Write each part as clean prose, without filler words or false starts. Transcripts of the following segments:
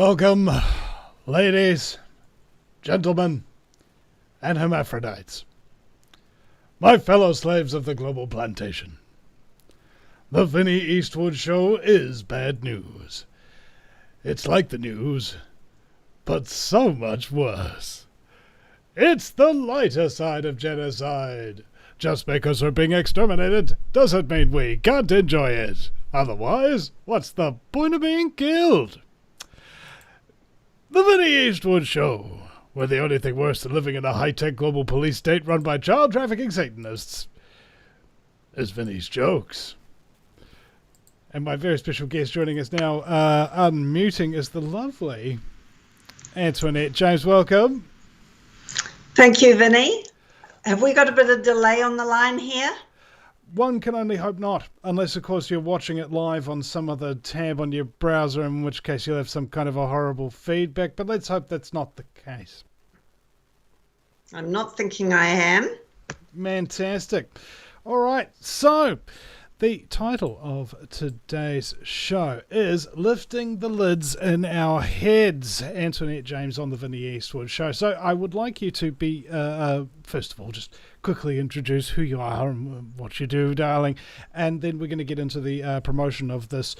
Welcome, ladies, gentlemen, and hermaphrodites, my fellow slaves of the global plantation. The Vinny Eastwood show is bad news. It's like the news, but so much worse. It's the lighter side of genocide. Just because we're being exterminated doesn't mean we can't enjoy it. Otherwise, what's the point of being killed? The Vinny Eastwood Show, where the only thing worse than living in a high-tech global police state run by child trafficking Satanists is Vinny's jokes. And my very special guest joining us now, unmuting, is the lovely Antoinette. James, welcome. Thank you, Vinny. Have we got a bit of delay on the line here? One can only hope not, unless, of course, you're watching it live on some other tab on your browser, in which case you'll have some kind of a horrible feedback, but let's hope that's not the case. I'm not thinking I am. Fantastic. All right, so the title of today's show is Lifting the Lids in Our Heads. Antoinette, James on the Vinny Eastwood Show. So I would like you to be, first of all, just quickly introduce who you are and what you do, darling. And then we're going to get into the promotion of this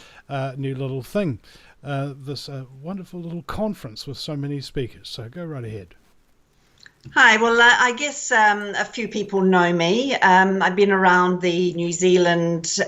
new little thing, this wonderful little conference with so many speakers. So go right ahead. Hi, well, I guess a few people know me. I've been around the New Zealand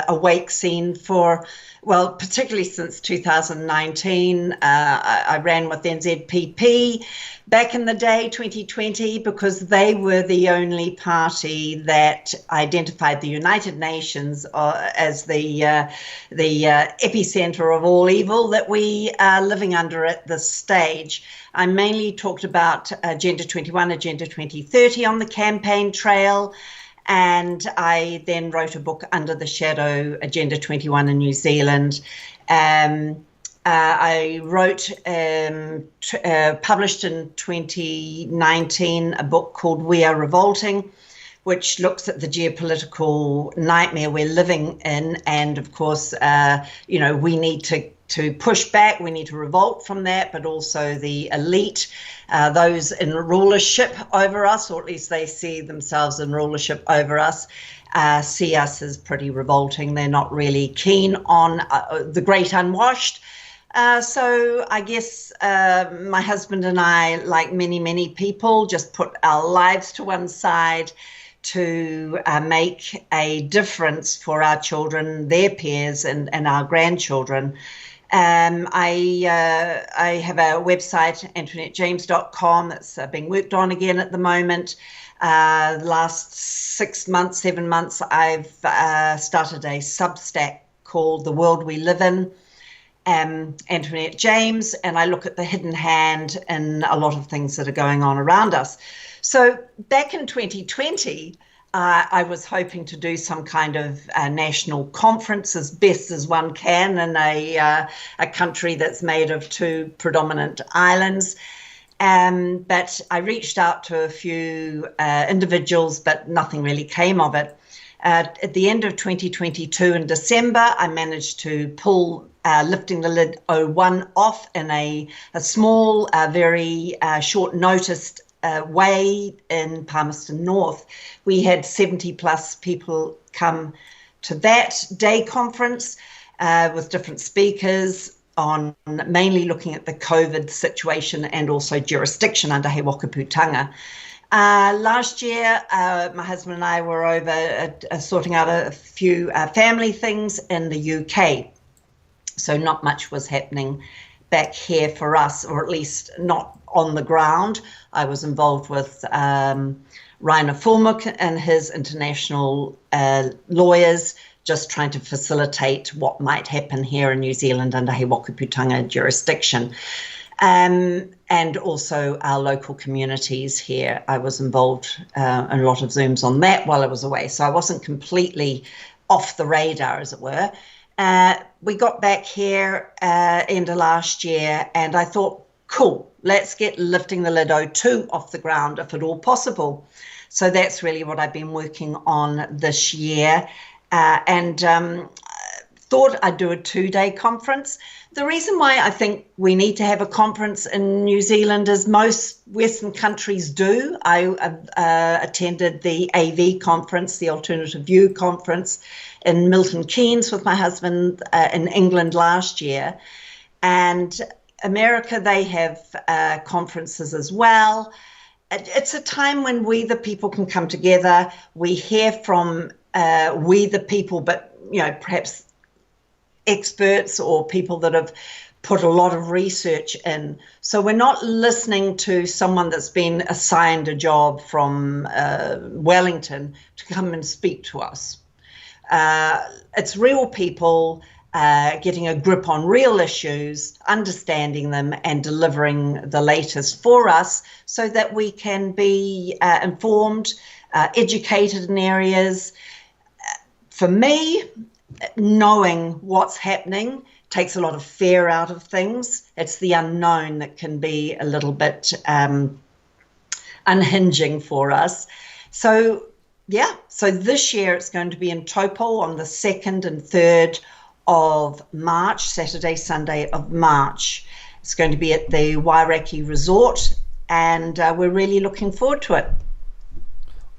awake scene for, well, particularly since 2019. I ran with NZPP back in the day, 2020, because they were the only party that identified the United Nations as the epicenter of all evil that we are living under at this stage. I mainly talked about Agenda 21, Agenda 2030 on the campaign trail, and I then wrote a book, Under the Shadow, Agenda 21 in New Zealand. I wrote, published in 2019, a book called We Are Revolting, which looks at the geopolitical nightmare we're living in. And of course, we need to push back, we need to revolt from that, but also the elite, those in rulership over us, or at least they see themselves in rulership over us, see us as pretty revolting. They're not really keen on the great unwashed. So I guess my husband and I, like many, many people, just put our lives to one side to make a difference for our children, their peers, and our grandchildren. I have a website, AntoinetteJames.com, that's being worked on again at the moment. Last 6 months, 7 months, I've started a Substack called The World We Live In, Antoinette James, and I look at the hidden hand in a lot of things that are going on around us. So back in 2020, I was hoping to do some kind of national conference as best as one can in a country that's made of two predominant islands. But I reached out to a few individuals, but nothing really came of it. At the end of 2022 in December, I managed to pull Lifting the Lid 01 off in a small, very short noticed way in Palmerston North. We had 70 plus people come to that day conference with different speakers on mainly looking at the COVID situation and also jurisdiction under He Wakaputanga. Last year, my husband and I were over sorting out a few family things in the UK. So not much was happening back here for us, or at least not on the ground. I was involved with Rainer Fulmuck and his international lawyers, just trying to facilitate what might happen here in New Zealand under He Wakaputanga jurisdiction. And also our local communities here. I was involved in a lot of Zooms on that while I was away. So I wasn't completely off the radar, as it were. We got back here end of last year, and I thought, cool, let's get Lifting the Lid 02 off the ground if at all possible. So that's really what I've been working on this year. And thought I'd do a 2-day conference. The reason why I think we need to have a conference in New Zealand is most Western countries do. I attended the AV conference, the Alternative View conference in Milton Keynes with my husband in England last year. And America, they have conferences as well. It's a time when we the people can come together. We hear from we the people, but perhaps experts or people that have put a lot of research in. So we're not listening to someone that's been assigned a job from Wellington to come and speak to us. It's real people getting a grip on real issues, understanding them and delivering the latest for us so that we can be informed, educated in areas. For me, knowing what's happening takes a lot of fear out of things. It's the unknown that can be a little bit unhinging for us. So this year it's going to be in Taupo on the 2nd and 3rd of March, Saturday, Sunday of March. It's going to be at the Wairakei Resort, and we're really looking forward to it.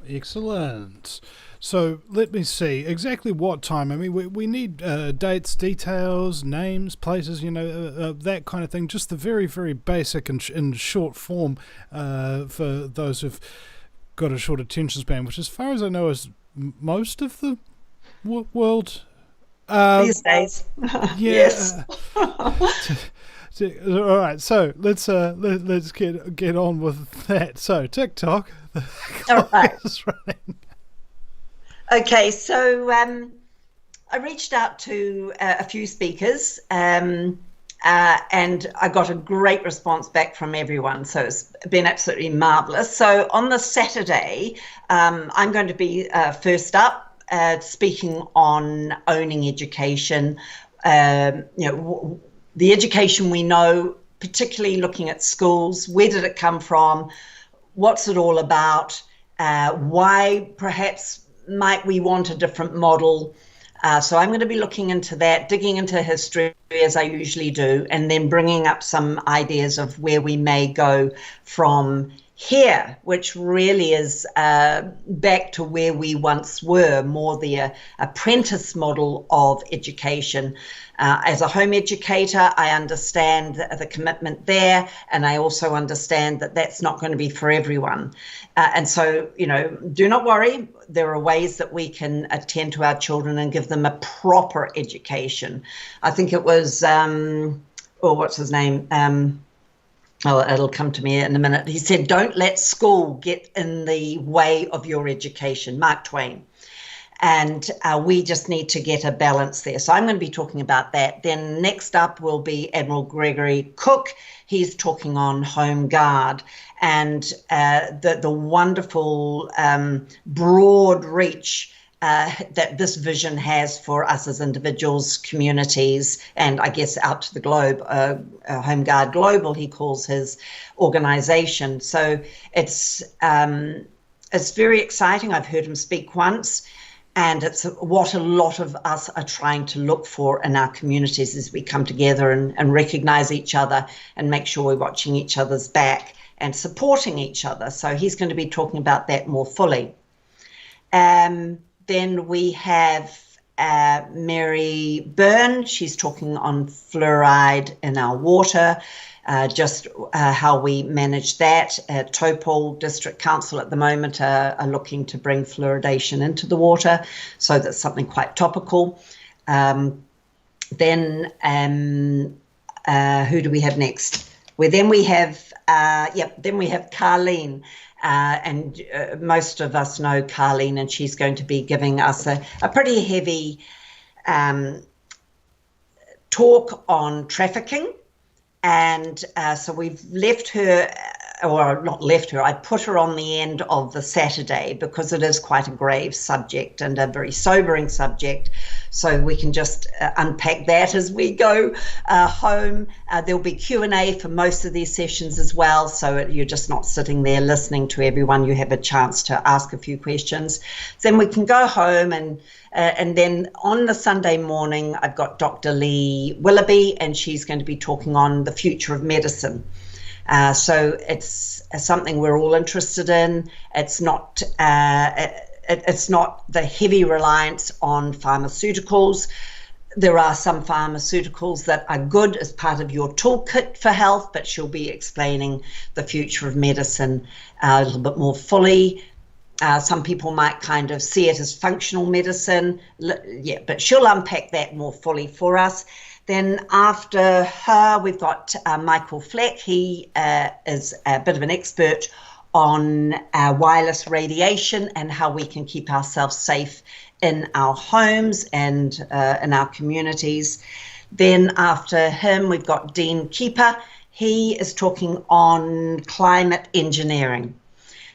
Excellent. So let me see exactly what time. I mean, we need dates, details, names, places, that kind of thing. Just the very, very basic and in short form for those who've got a short attention span, which as far as I know is most of the world. These days. Yes. All right, so let's get on with that. So TikTok. All right. Okay, so I reached out to a few speakers and I got a great response back from everyone. So it's been absolutely marvelous. So on the Saturday, I'm going to be first up speaking on owning education. The education we know, particularly looking at schools. Where did it come from? What's it all about? Why perhaps might we want a different model? So I'm going to be looking into that, digging into history as I usually do, and then bringing up some ideas of where we may go from here, which really is back to where we once were, more the apprentice model of education. As a home educator, I understand the commitment there, and I also understand that that's not going to be for everyone. And so, do not worry. There are ways that we can attend to our children and give them a proper education. I think it was, what's his name? It'll come to me in a minute. He said, "Don't let school get in the way of your education," Mark Twain. And we just need to get a balance there. So I'm going to be talking about that. Then next up will be Admiral Gregory Cook. He's talking on Home Guard and the wonderful broad reach that this vision has for us as individuals, communities, and I guess out to the globe. Home Guard Global, he calls his organization. So it's very exciting. I've heard him speak once. And it's what a lot of us are trying to look for in our communities as we come together and recognize each other and make sure we're watching each other's back and supporting each other. So he's going to be talking about that more fully. Then we have Mary Byrne. She's talking on fluoride in our water. Just how we manage that. Taupo District Council at the moment are looking to bring fluoridation into the water, so that's something quite topical. Then who do we have next? Then we have Carleen, and most of us know Carleen, and she's going to be giving us a pretty heavy talk on trafficking. And so we've left her or not left her, I put her on the end of the Saturday because it is quite a grave subject and a very sobering subject. So we can just unpack that as we go home. There'll be Q&A for most of these sessions as well. So you're just not sitting there listening to everyone. You have a chance to ask a few questions. Then we can go home and then on the Sunday morning, I've got Dr. Lee Willoughby, and she's going to be talking on the future of medicine. So it's something we're all interested in. It's not the heavy reliance on pharmaceuticals. There are some pharmaceuticals that are good as part of your toolkit for health, but she'll be explaining the future of medicine a little bit more fully. Some people might kind of see it as functional medicine, but she'll unpack that more fully for us. Then after her, we've got Michael Fleck. He is a bit of an expert on wireless radiation and how we can keep ourselves safe in our homes and in our communities. Then after him, we've got Dean Keeper. He is talking on climate engineering.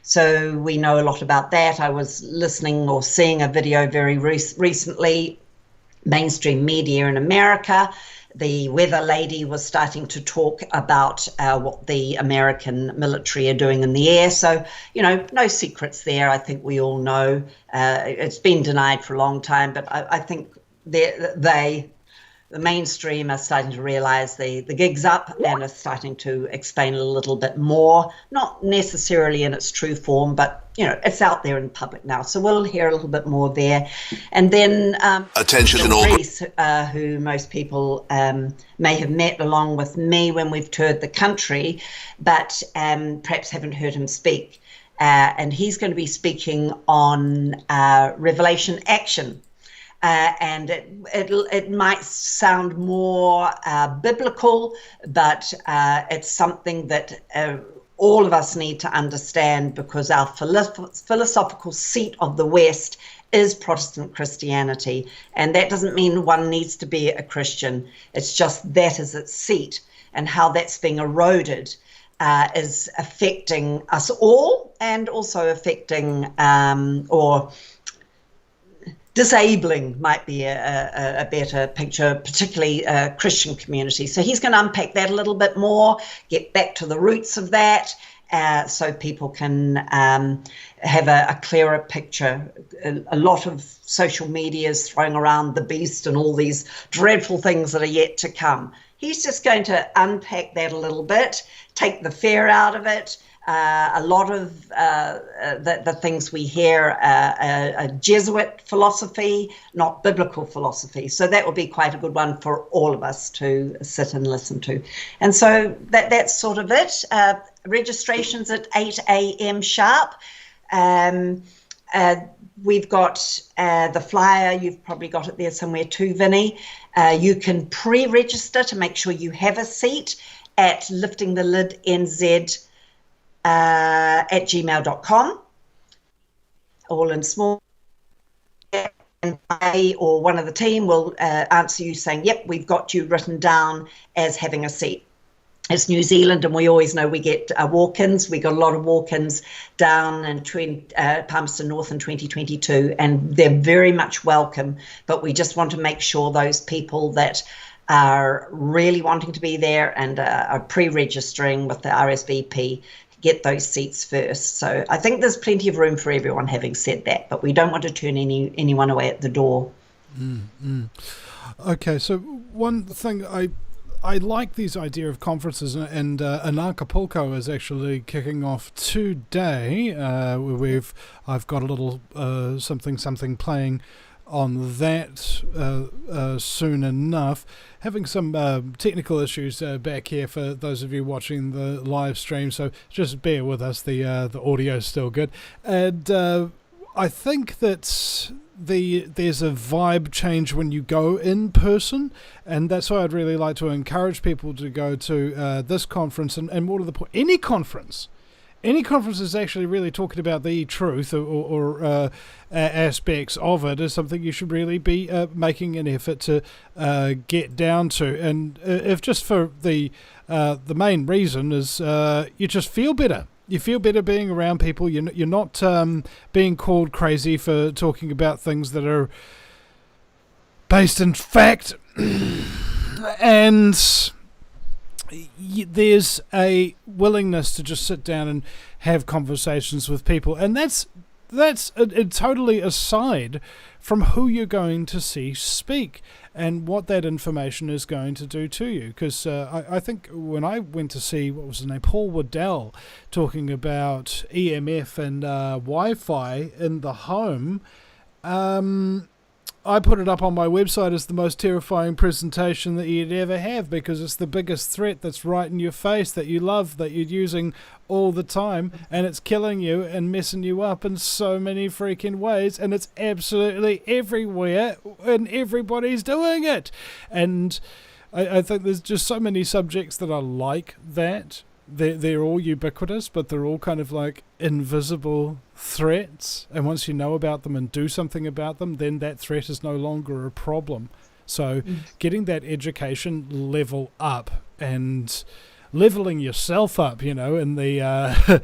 So we know a lot about that. I was listening or seeing a video very recently, mainstream media in America. The weather lady was starting to talk about what the American military are doing in the air. So, no secrets there. I think we all know. It's been denied for a long time, but I think the mainstream are starting to realize the gig's up and are starting to explain a little bit more, not necessarily in its true form, but it's out there in public now. So we'll hear a little bit more there. And then attention all Reese, who most people may have met along with me when we've toured the country, but perhaps haven't heard him speak. And he's going to be speaking on Revelation Action. And it might sound more biblical, but it's something that all of us need to understand, because our philosophical seat of the West is Protestant Christianity. And that doesn't mean one needs to be a Christian. It's just that is its seat, and how that's being eroded is affecting us all, and also affecting or disabling might be a better picture, particularly Christian community. So he's going to unpack that a little bit more, get back to the roots of that, so people can have a clearer picture. A lot of social media is throwing around the beast and all these dreadful things that are yet to come. He's just going to unpack that a little bit, take the fear out of it. A lot of the things we hear are Jesuit philosophy, not biblical philosophy. So that will be quite a good one for all of us to sit and listen to. And so that's sort of it. Registration's at 8 a.m. sharp. We've got the flyer. You've probably got it there somewhere too, Vinny. You can pre-register to make sure you have a seat at liftingthelidnz at gmail.com, all in small, and I or one of the team will answer you saying, yep, we've got you written down as having a seat. It's New Zealand, and we always know we get walk-ins. We got a lot of walk-ins down in Palmerston North in 2022, and they're very much welcome, but we just want to make sure those people that are really wanting to be there and are pre-registering with the RSVP get those seats first. So I think there's plenty of room for everyone, having said that, but we don't want to turn anyone away at the door. Okay, so one thing I like these idea of conferences, and Acapulco is actually kicking off today. I've got a little something playing on that soon enough. Having some technical issues back here for those of you watching the live stream, so just bear with us. The audio is still good, and I think that there's a vibe change when you go in person, and that's why I'd really like to encourage people to go to this conference and more to the point, any conference. any conference is actually really talking about the truth or aspects of it is something you should really be making an effort to get down to. And if just for the main reason is you just feel better. You feel better being around people. You're not being called crazy for talking about things that are based in fact. And there's a willingness to just sit down and have conversations with people. And that's totally aside from who you're going to see speak and what that information is going to do to you. Because I think when I went to see, what was his name, Paul Waddell, talking about EMF and Wi-Fi in the home, I put it up on my website as the most terrifying presentation that you'd ever have, because it's the biggest threat that's right in your face, that you love, that you're using all the time, and it's killing you and messing you up in so many freaking ways, and it's absolutely everywhere, and everybody's doing it. And I think there's just so many subjects that are like that. They're all ubiquitous, but they're all kind of like invisible threats. And once you know about them and do something about them, then that threat is no longer a problem. So getting that education level up and leveling yourself up, in the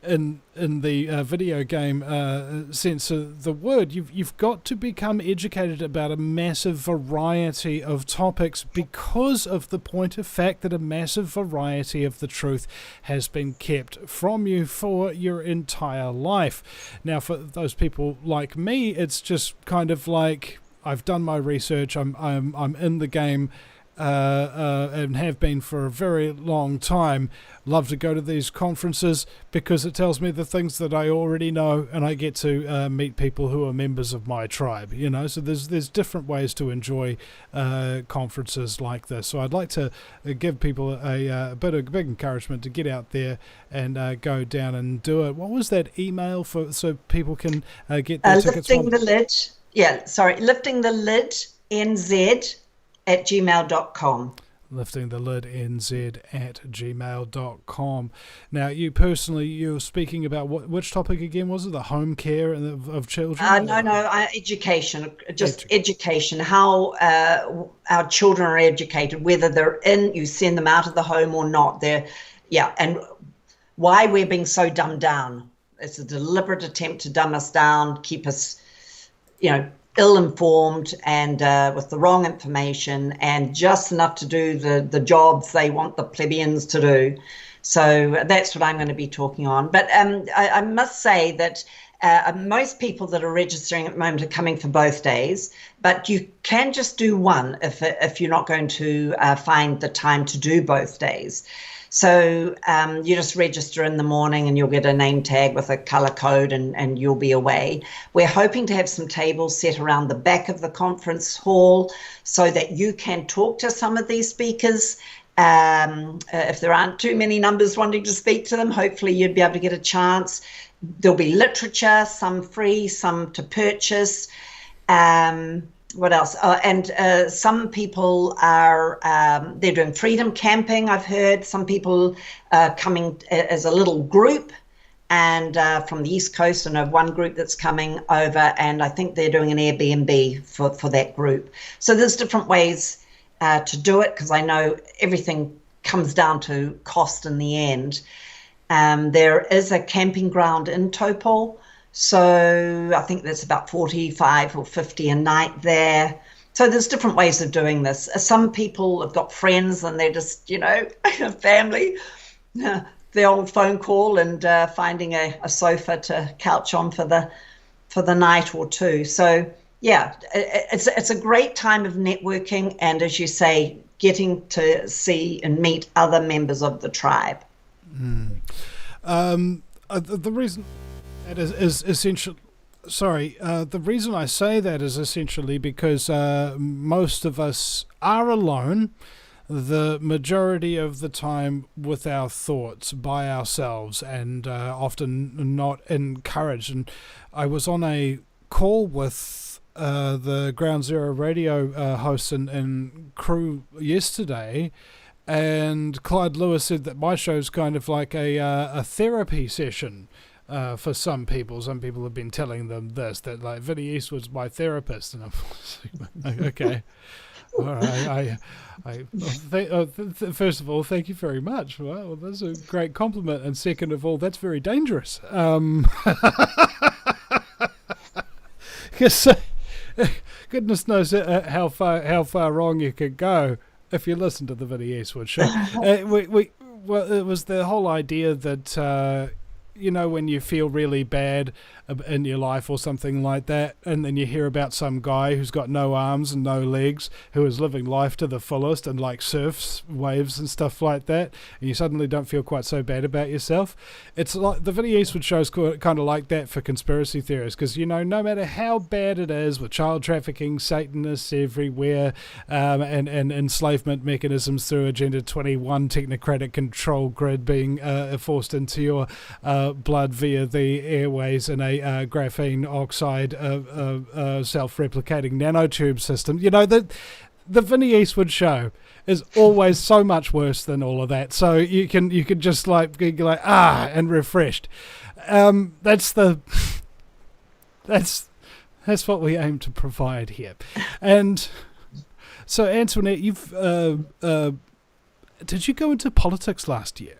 in the video game sense of the word, you've got to become educated about a massive variety of topics, because of the point of fact that a massive variety of the truth has been kept from you for your entire life. Now, for those people like me, it's just kind of like, I've done my research, I'm in the game, and have been for a very long time. Love to go to these conferences because it tells me the things that I already know, and I get to meet people who are members of my tribe. So there's different ways to enjoy conferences like this. So I'd like to give people a big encouragement to get out there and go down and do it. What was that email for, so people can get their tickets? Lifting the lid. Lifting the lid NZ@gmail.com. Lifting the lid NZ@gmail.com. Now, you're speaking about which topic again was it? The home care of children? No, education. Education. How our children are educated, whether you send them out of the home or not. And why we're being so dumbed down. It's a deliberate attempt to dumb us down, keep us, ill-informed and with the wrong information, and just enough to do the jobs they want the plebeians to do. So that's what I'm going to be talking on. But I must say that most people that are registering at the moment are coming for both days, but you can just do one if you're not going to find the time to do both days. So you just register in the morning and you'll get a name tag with a color code and you'll be away. We're hoping to have some tables set around the back of the conference hall so that you can talk to some of these speakers. If there aren't too many numbers wanting to speak to them, hopefully you'd be able to get a chance. There'll be literature, some free, some to purchase. What else? And some people are, they're doing freedom camping, I've heard. Some people coming as a little group, and from the East Coast, and I have one group that's coming over, and I think they're doing an Airbnb for that group. So there's different ways to do it, because I know everything comes down to cost in the end. There is a camping ground in Taupo. So I think there's about 45 or 50 a night there. So there's different ways of doing this. Some people have got friends and they're just, family, the old phone call and finding a sofa to couch on for the night or two. So yeah, it's a great time of networking, and as you say, getting to see and meet other members of the tribe. The reason that is essential. The reason I say that is essentially because most of us are alone the majority of the time with our thoughts by ourselves, and often not encouraged. And I was on a call with the Ground Zero radio hosts and crew yesterday, And Clyde Lewis said that my show's kind of like a therapy session for some people. Some people have been telling them this, that like Vinny Eastwood's my therapist. And I'm like, okay. All right. First of all, thank you very much. Well, that's a great compliment. And second of all, that's very dangerous. Because goodness knows how far wrong you could go if you listen to the Vinny Eastwood show. Well, it was the whole idea that when you feel really bad in your life or something like that, and then you hear about some guy who's got no arms and no legs, who is living life to the fullest and like surfs waves and stuff like that, and you suddenly don't feel quite so bad about yourself. It's like the Vinny Eastwood show is kind of like that for conspiracy theorists, because no matter how bad it is with child trafficking, Satanists everywhere, and enslavement mechanisms through Agenda 21 technocratic control grid being forced into your blood via the airways in a graphene oxide self-replicating nanotube system. The Vinny Eastwood show is always so much worse than all of that. So you can just like be like and refreshed. That's what we aim to provide here. And so Antoinette, you've did you go into politics last year?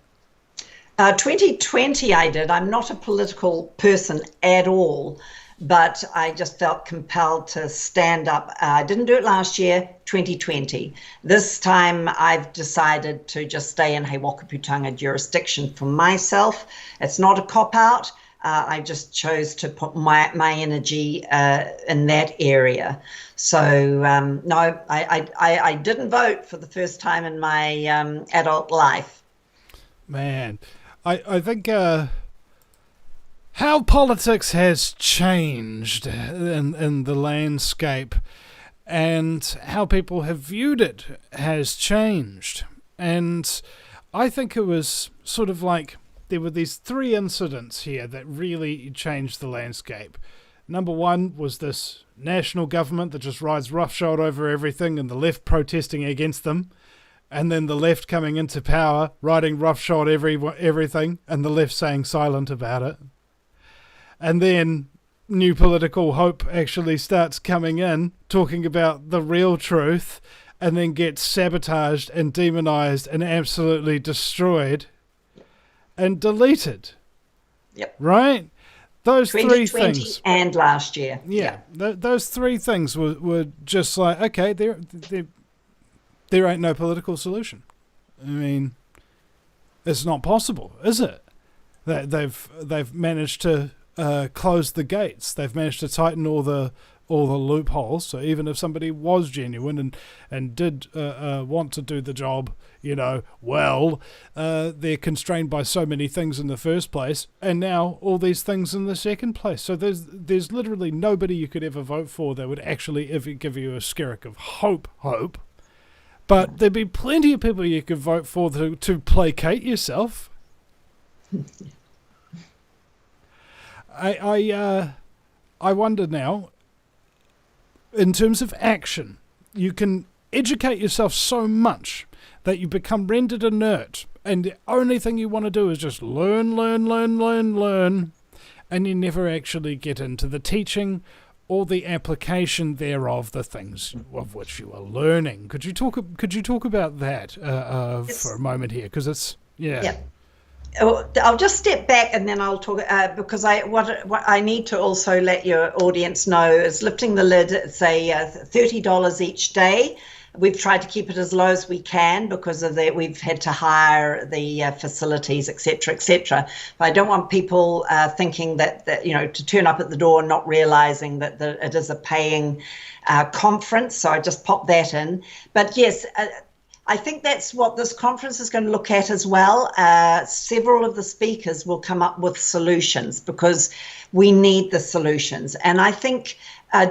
2020 I did. I'm not a political person at all, but I just felt compelled to stand up. I didn't do it last year, 2020. This time I've decided to just stay in He Wakaputanga jurisdiction for myself. It's not a cop-out. I just chose to put my energy in that area. So no, I didn't vote for the first time in my adult life. Man, I think how politics has changed in the landscape and how people have viewed it has changed. And I think it was sort of like there were these three incidents here that really changed the landscape. Number one was this national government that just rides roughshod over everything and the left protesting against them. And then the left coming into power, riding roughshod everything, and the left saying silent about it. And then New Political Hope actually starts coming in, talking about the real truth, and then gets sabotaged and demonized and absolutely destroyed and deleted. Yep. Right? Those three things. And last year. Yeah. Those three things were just like, okay, there ain't no political solution. I mean, it's not possible, is it? They've managed to close the gates. They've managed to tighten all the loopholes. So even if somebody was genuine and did want to do the job, well, they're constrained by so many things in the first place, and now all these things in the second place. So there's literally nobody you could ever vote for that would actually ever give you a skerrick of hope. But there'd be plenty of people you could vote for to placate yourself. I wonder now, in terms of action, you can educate yourself so much that you become rendered inert, and the only thing you want to do is just learn, and you never actually get into the teaching or the application thereof, the things of which you are learning. Could you talk about that for a moment here? Because it's yeah. I'll just step back and then I'll talk because what I need to also let your audience know is lifting the lid. It's a $30 each day. We've tried to keep it as low as we can because of that. We've had to hire the facilities, et cetera, But I don't want people thinking that to turn up at the door and not realizing that it is a paying conference. So I just pop that in. But yes, I think that's what this conference is going to look at as well. Several of the speakers will come up with solutions because we need the solutions. And I think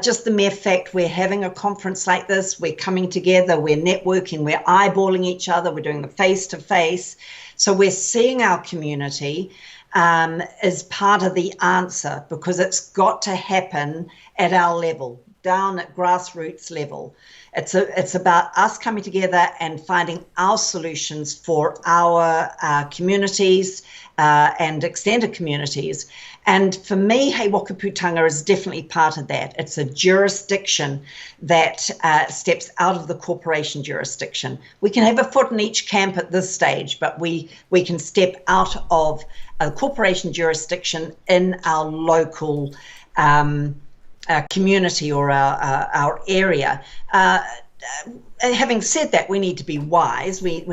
just the mere fact we're having a conference like this, we're coming together, we're networking, we're eyeballing each other, we're doing the face-to-face. So we're seeing our community as part of the answer because it's got to happen at our level. down at grassroots level. It's about us coming together and finding our solutions for our communities and extended communities. And for me, He Wakaputanga is definitely part of that. It's a jurisdiction that steps out of the corporation jurisdiction. We can have a foot in each camp at this stage, but we can step out of a corporation jurisdiction in our local community or our area. Having said that, we need to be wise. We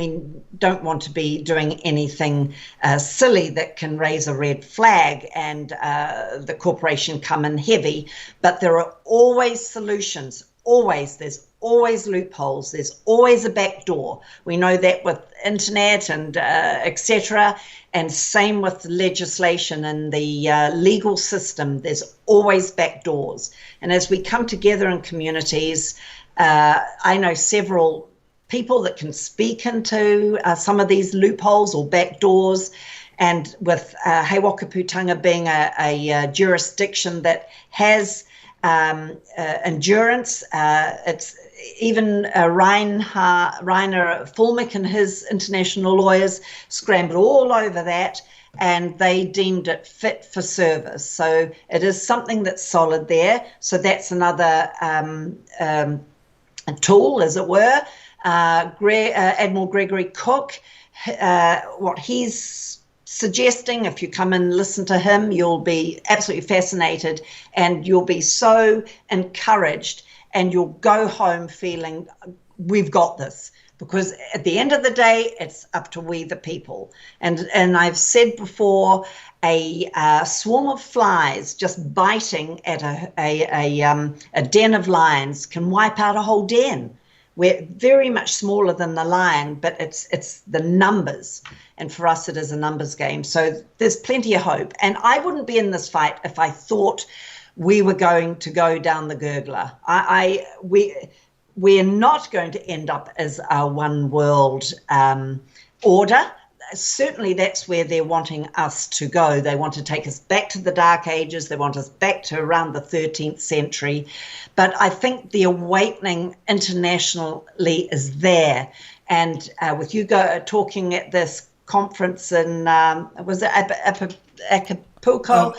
don't want to be doing anything silly that can raise a red flag and the corporation come in heavy. But there are always solutions. Always. There's always loopholes. There's always a back door. We know that with internet and etc. And same with legislation and the legal system. There's always back doors. And as we come together in communities, I know several people that can speak into some of these loopholes or back doors. And with He Wakaputanga being a jurisdiction that has endurance, it's even Rainer Fulmick and his international lawyers scrambled all over that, and they deemed it fit for service. So it is something that's solid there. So that's another tool, as it were. Admiral Gregory Cook, what he's suggesting, if you come and listen to him, you'll be absolutely fascinated and you'll be so encouraged, and you'll go home feeling we've got this, because at the end of the day, it's up to we the people. And I've said before, a swarm of flies just biting at a den of lions can wipe out a whole den. We're very much smaller than the lion, but it's the numbers. And for us, it is a numbers game. So there's plenty of hope. And I wouldn't be in this fight if I thought we were going to go down the gurgler. We're not going to end up as a one world order. Certainly that's where they're wanting us to go. They want to take us back to the Dark Ages. They want us back to around the 13th century. But I think the awakening internationally is there. And with you talking at this conference in, was it Acapulco?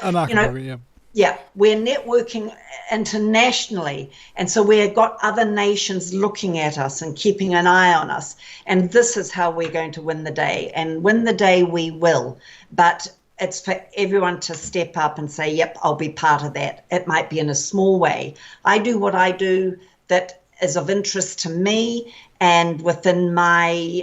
Yeah, we're networking internationally. And so we've got other nations looking at us and keeping an eye on us. And this is how we're going to win the day. And win the day we will. But it's for everyone to step up and say, yep, I'll be part of that. It might be in a small way. I do what I do that is of interest to me and within my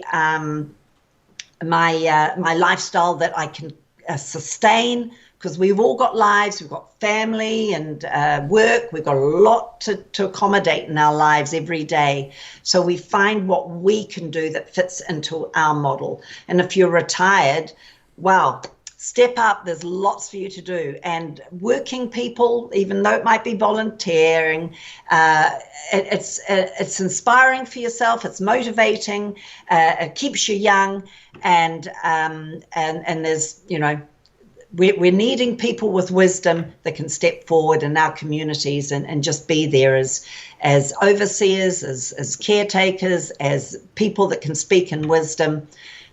my lifestyle that I can sustain. Because we've all got lives, we've got family and work, we've got a lot to accommodate in our lives every day. So we find what we can do that fits into our model. And if you're retired, wow, step up, there's lots for you to do. And working people, even though it might be volunteering, it's inspiring for yourself, it's motivating, it keeps you young, and there's, you know, we're needing people with wisdom that can step forward in our communities and just be there as overseers, as caretakers, as people that can speak in wisdom.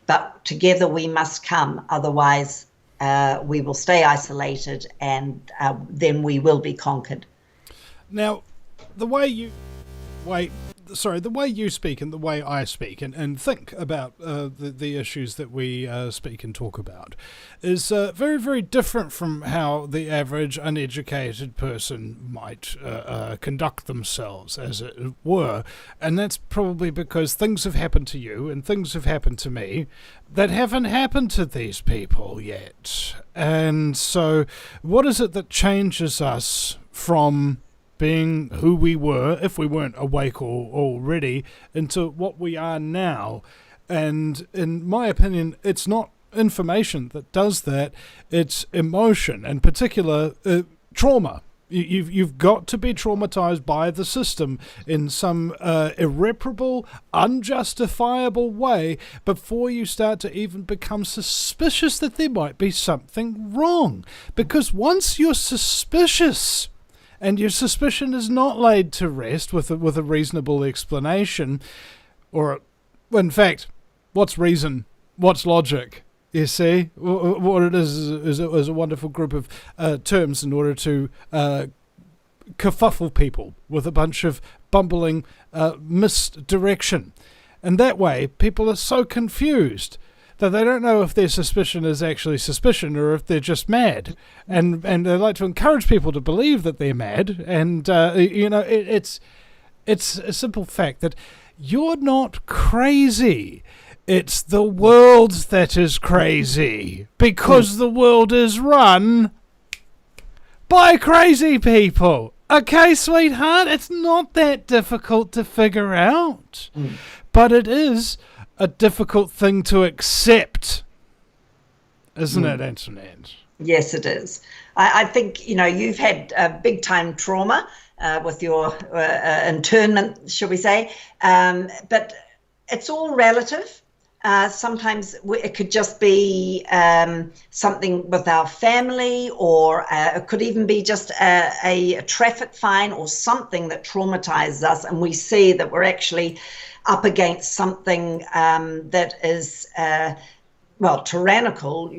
But together we must come, otherwise we will stay isolated and then we will be conquered. Now, the way you speak and the way I speak and think about the issues that we speak and talk about is very, very different from how the average uneducated person might conduct themselves, as it were. And that's probably because things have happened to you and things have happened to me that haven't happened to these people yet. And so what is it that changes us from being who we were, if we weren't awake already, into what we are now? And in my opinion, it's not information that does that, it's emotion, and particular trauma. You've got to be traumatized by the system in some irreparable, unjustifiable way before you start to even become suspicious that there might be something wrong. Because once you're suspicious, and your suspicion is not laid to rest with a reasonable explanation, or, in fact, what's reason, what's logic? You see, what it is a wonderful group of terms in order to kerfuffle people with a bunch of bumbling misdirection. And that way, people are so confused that they don't know if their suspicion is actually suspicion or if they're just mad. And they like to encourage people to believe that they're mad. And, it's a simple fact that you're not crazy. It's the world that is crazy, because the world is run by crazy people. Okay, sweetheart, it's not that difficult to figure out, but it is a difficult thing to accept, isn't it, Antoinette? Yes, it is. I think, you've had big-time trauma with your internment, shall we say, but it's all relative. Sometimes it could just be something with our family, or it could even be just a traffic fine or something that traumatizes us, and we see that we're actually up against something that is, tyrannical.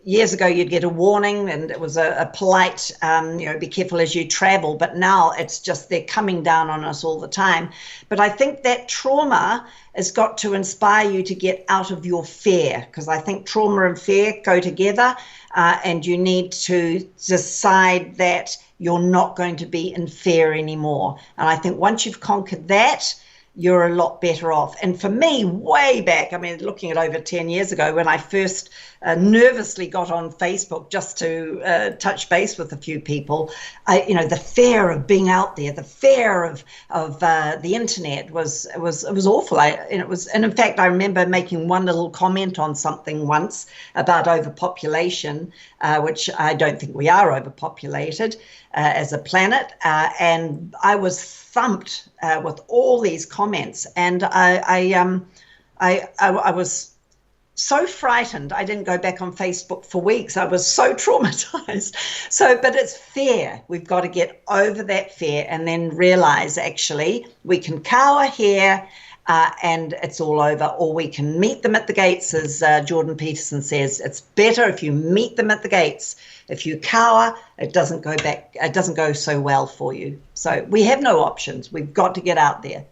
Years ago, you'd get a warning, and it was a polite, be careful as you travel. But now it's just they're coming down on us all the time. But I think that trauma has got to inspire you to get out of your fear, because I think trauma and fear go together, and you need to decide that you're not going to be in fear anymore. And I think once you've conquered that, you're a lot better off. And for me, way back, looking at over 10 years ago, when I first nervously got on Facebook just to touch base with a few people, the fear of being out there, the fear of the internet was awful. And in fact, I remember making one little comment on something once about overpopulation, which I don't think we are overpopulated as a planet, and I was thumped with all these comments, and I was so frightened. I didn't go back on Facebook for weeks. I was so traumatized. But it's fear. We've got to get over that fear and then realize actually we can cower here and it's all over, or we can meet them at the gates, as Jordan Peterson says. It's better if you meet them at the gates. If you cower, it doesn't go back. It doesn't go so well for you. So we have no options. We've got to get out there.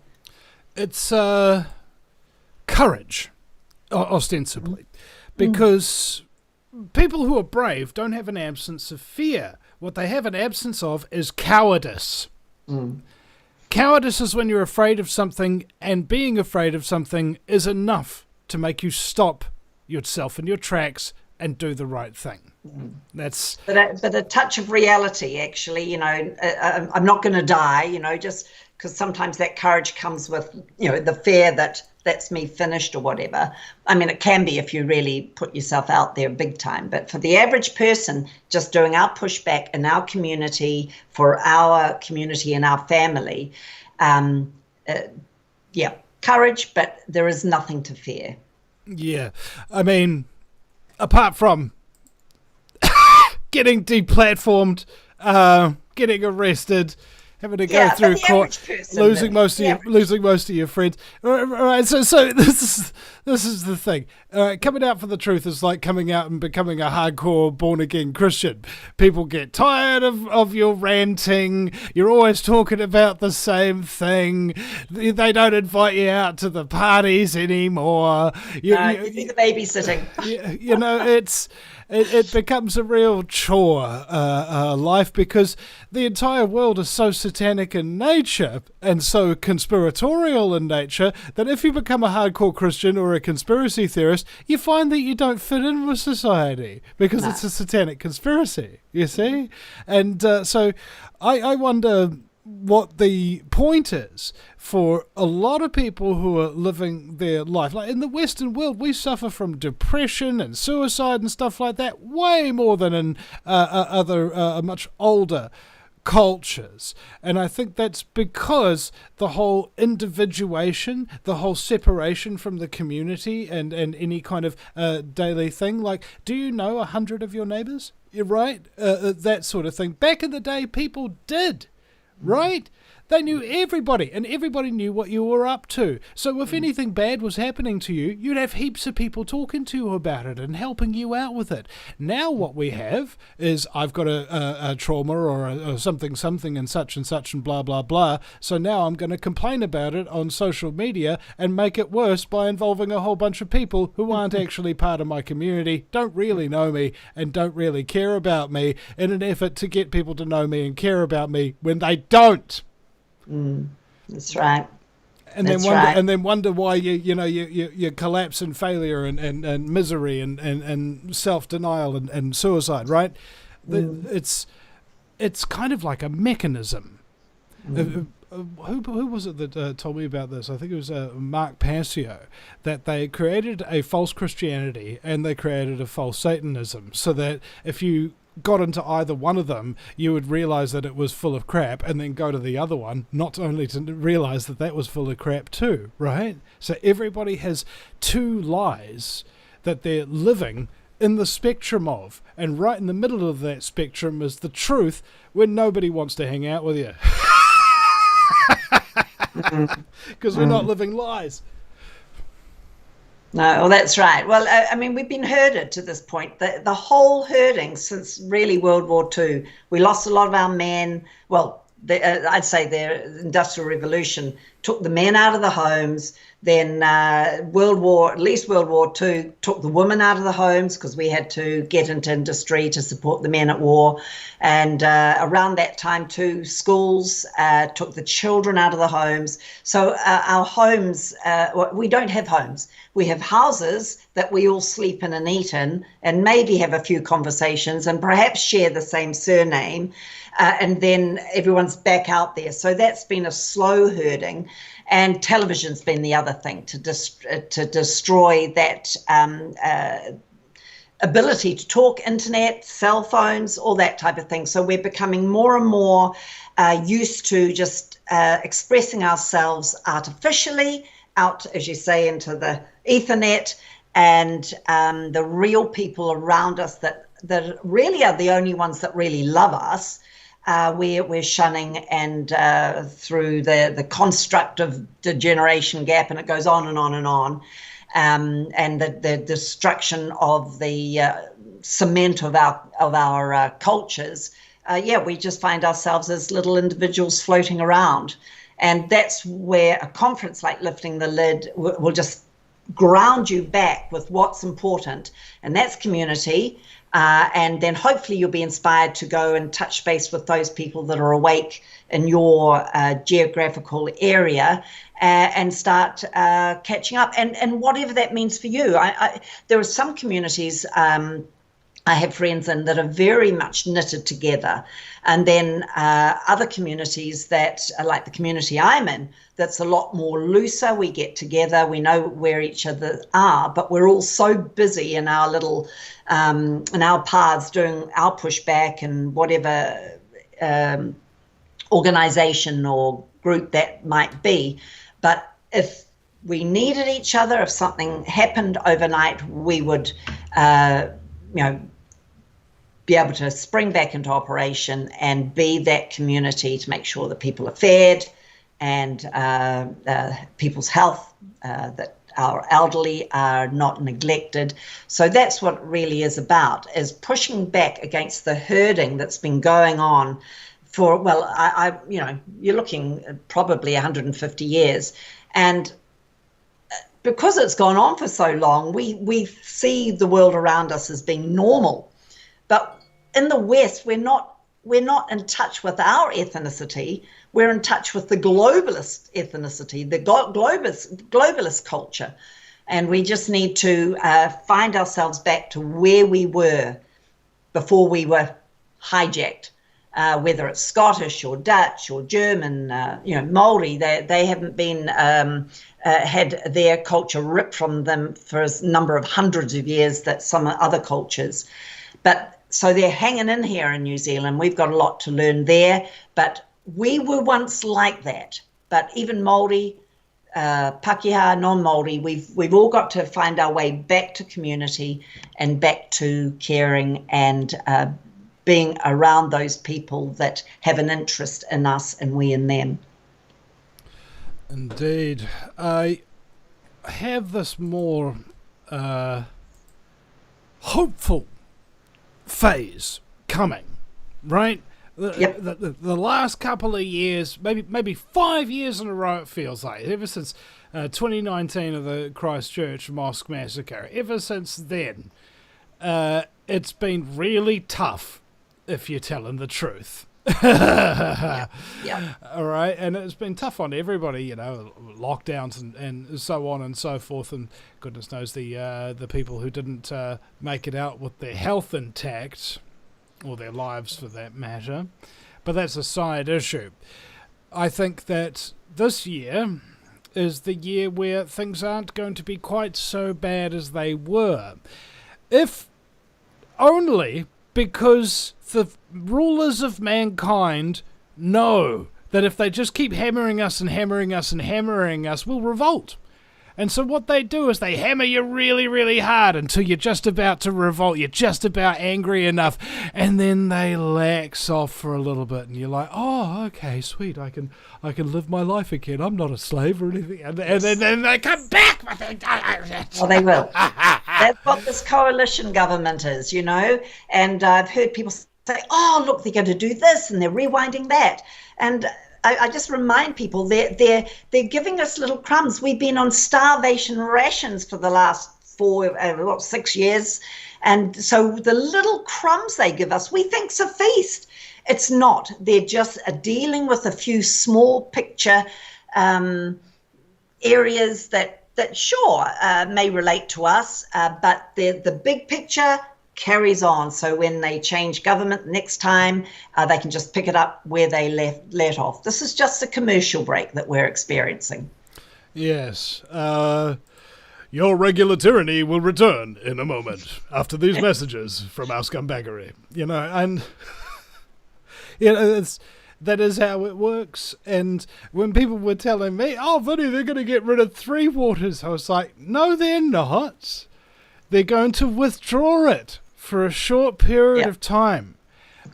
It's courage, ostensibly, because people who are brave don't have an absence of fear. What they have an absence of is cowardice. Cowardice is when you're afraid of something, and being afraid of something is enough to make you stop yourself in your tracks and do the right thing. That's but a touch of reality, actually. I'm not going to die, just because sometimes that courage comes with the fear that that's me finished or whatever. It can be if you really put yourself out there big time, but for the average person, just doing our pushback in our community, for our community and our family, courage, but there is nothing to fear. Apart from getting deplatformed, getting arrested, having to go through court, losing most of your friends. All right, so this is the thing. Coming out for the truth is like coming out and becoming a hardcore born again Christian. People get tired of your ranting. You're always talking about the same thing. They don't invite you out to the parties anymore. You do the babysitting. It becomes a real chore, life, because the entire world is so satanic in nature and so conspiratorial in nature that if you become a hardcore Christian or a conspiracy theorist, you find that you don't fit in with society because it's a satanic conspiracy, you see? And so I wonder what the point is for a lot of people who are living their life. Like in the Western world, we suffer from depression and suicide and stuff like that way more than in other much older cultures. And I think that's because the whole individuation, the whole separation from the community and any kind of daily thing, like, do you know 100 of your neighbors? You're right. That sort of thing. Back in the day, people did, right? They knew everybody, and everybody knew what you were up to. So if anything bad was happening to you, you'd have heaps of people talking to you about it and helping you out with it. Now what we have is, I've got a trauma or something and such and blah, blah, blah. So now I'm going to complain about it on social media and make it worse by involving a whole bunch of people who aren't actually part of my community, don't really know me, and don't really care about me, in an effort to get people to know me and care about me when they don't. That's right. And then wonder why you collapse in failure and misery and self-denial and suicide, right? It's kind of like a mechanism. Who was it that told me about this? I think it was Mark Passio, that they created a false Christianity and they created a false Satanism, so that if you got into either one of them, you would realize that it was full of crap, and then go to the other one, not only to realize that that was full of crap too, right? So everybody has two lies that they're living in the spectrum of, and right in the middle of that spectrum is the truth, when nobody wants to hang out with you. Because we're not living lies. No, well, that's right. Well, I mean, we've been herded to this point. The whole herding since really World War II. We lost a lot of our men. Well, I'd say the Industrial Revolution took the men out of the homes. Then World War II took the women out of the homes, because we had to get into industry to support the men at war. And around that time too, schools took the children out of the homes. So our homes, we don't have homes. We have houses that we all sleep in and eat in, and maybe have a few conversations and perhaps share the same surname. And then everyone's back out there. So that's been a slow herding. And television's been the other thing to destroy that ability to talk, internet, cell phones, all that type of thing. So we're becoming more and more used to just expressing ourselves artificially out, as you say, into the Ethernet, and the real people around us that really are the only ones that really love us. We're shunning, and through the construct of the generation gap, and it goes on and on and on, and the destruction of the cement of our cultures. We just find ourselves as little individuals floating around, and that's where a conference like Lifting the Lid will just ground you back with what's important, and that's community. And then hopefully you'll be inspired to go and touch base with those people that are awake in your geographical area, and start catching up, and whatever that means for you. There are some communities I have friends in that are very much knitted together, and then other communities that are like the community I'm in, that's a lot more looser. We get together, we know where each other are, but we're all so busy in our little in our paths doing our pushback and whatever organization or group that might be. But if we needed each other, if something happened overnight, we would be able to spring back into operation and be that community to make sure that people are fed, and people's health, that our elderly are not neglected. So that's what it really is about, is pushing back against the herding that's been going on for, well, you're looking at probably 150 years. And because it's gone on for so long, we see the world around us as being normal. But in the West, we're not in touch with our ethnicity. We're in touch with the globalist ethnicity, the globalist culture. And we just need to find ourselves back to where we were before we were hijacked, whether it's Scottish or Dutch or German, Maori. They haven't been had their culture ripped from them for a number of hundreds of years that some other cultures. But So they're hanging in here in New Zealand. We've got a lot to learn there, but we were once like that. But even Māori, Pākehā, non-Māori, we've all got to find our way back to community and back to caring and being around those people that have an interest in us and we in them. Indeed. I have this more hopeful phase coming, right? The last couple of years, maybe 5 years in a row, it feels like, ever since 2019 of the Christchurch Mosque Massacre, ever since then, it's been really tough, if you're telling the truth. Yeah. All right, and it's been tough on everybody, lockdowns and so on and so forth, and goodness knows the people who didn't make it out with their health intact, or their lives for that matter. But that's a side issue. I think that this year is the year where things aren't going to be quite so bad as they were, if only because the rulers of mankind know that if they just keep hammering us and hammering us and hammering us, we'll revolt. And so what they do is they hammer you really, really hard until you're just about to revolt. You're just about angry enough. And then they lax off for a little bit. And you're like, oh, okay, sweet. I can live my life again. I'm not a slave or anything. And then they come back. Well, they will. That's what this coalition government is, And I've heard people say, oh, look, they're going to do this and they're rewinding that. And I just remind people they're giving us little crumbs. We've been on starvation rations for the last 6 years. And so the little crumbs they give us, we think's a feast. It's not. They're just dealing with a few small picture areas that sure may relate to us, but the big picture carries on. So when they change government next time, they can just pick it up where they let off. This is just a commercial break that we're experiencing. Yes. Your regular tyranny will return in a moment after these messages from our scumbaggery. And that is how it works. And when people were telling me, oh, Vinny, they're going to get rid of Three Waters, I was like, no, they're not. They're going to withdraw it for a short period of time.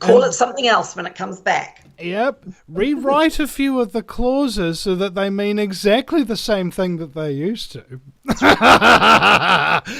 Call it something else when it comes back. Yep. Rewrite a few of the clauses so that they mean exactly the same thing that they used to.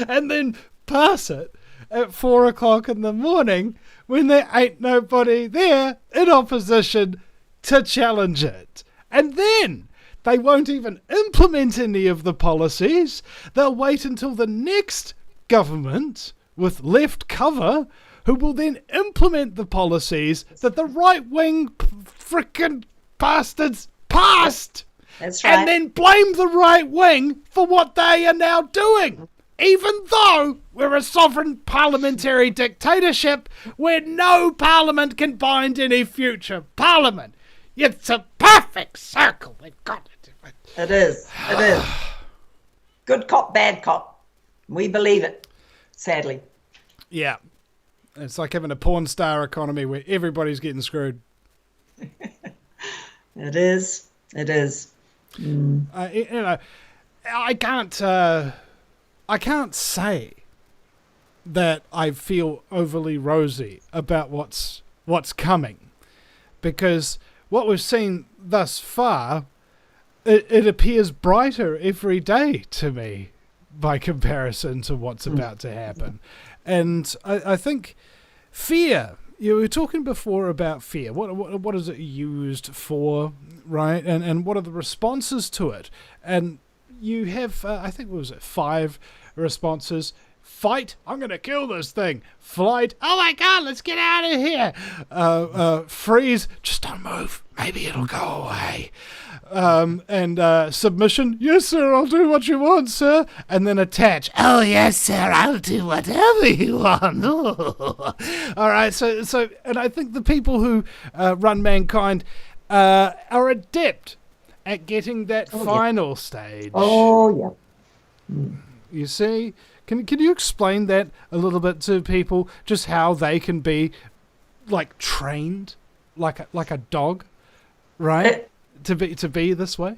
And then pass it at 4 o'clock in the morning when there ain't nobody there in opposition to challenge it. And then they won't even implement any of the policies. They'll wait until the next government with left cover, who will then implement the policies that the right-wing frickin' bastards passed. That's right. And then blame the right wing for what they are now doing. Even though we're a sovereign parliamentary dictatorship where no parliament can bind any future parliament. It's a perfect circle. They've got to do it. It is. It is. Good cop, bad cop. We believe it. Sadly. Yeah. It's like having a porn star economy where everybody's getting screwed. It is. It is. I can't say that I feel overly rosy about what's coming, because what we've seen thus far, it appears brighter every day to me by comparison to what's about to happen. And I think fear, you were talking before about fear. What is it used for, right? And what are the responses to it? And you have, I think, what was it, 5 responses. Fight, I'm going to kill this thing. Flight, oh my God, let's get out of here. Freeze, just don't move. Maybe it'll go away. And submission, yes, sir, I'll do what you want, sir. And then attach, oh, yes, sir, I'll do whatever you want. All right, so, and I think the people who run mankind are adept at getting that final stage. Oh, yeah. You see, can you explain that a little bit to people? Just how they can be like trained, like a dog, right? To be this way.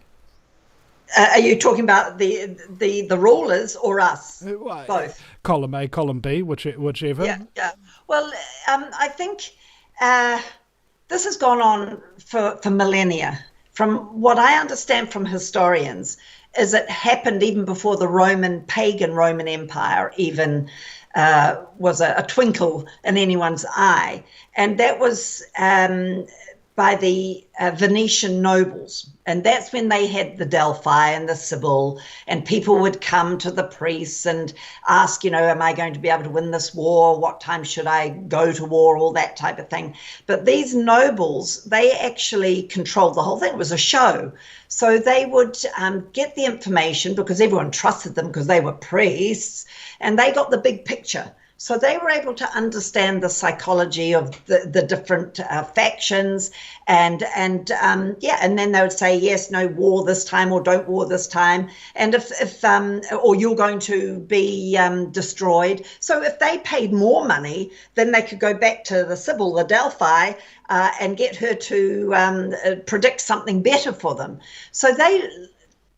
Are you talking about the rulers or us? Both. Column A, column B, whichever. Yeah. Well, I think this has gone on for millennia. From what I understand from historians, is it happened even before the pagan Roman Empire even was a twinkle in anyone's eye, and that was by the Venetian nobles. And that's when they had the Delphi and the Sibyl, and people would come to the priests and ask, am I going to be able to win this war? What time should I go to war? All that type of thing. But these nobles, they actually controlled the whole thing. It was a show. So they would get the information because everyone trusted them because they were priests, and they got the big picture. So they were able to understand the psychology of the different factions, and then they would say yes, no, war this time, or don't war this time, and if or you're going to be destroyed. So if they paid more money, then they could go back to the Sibyl, the Delphi, and get her to predict something better for them. So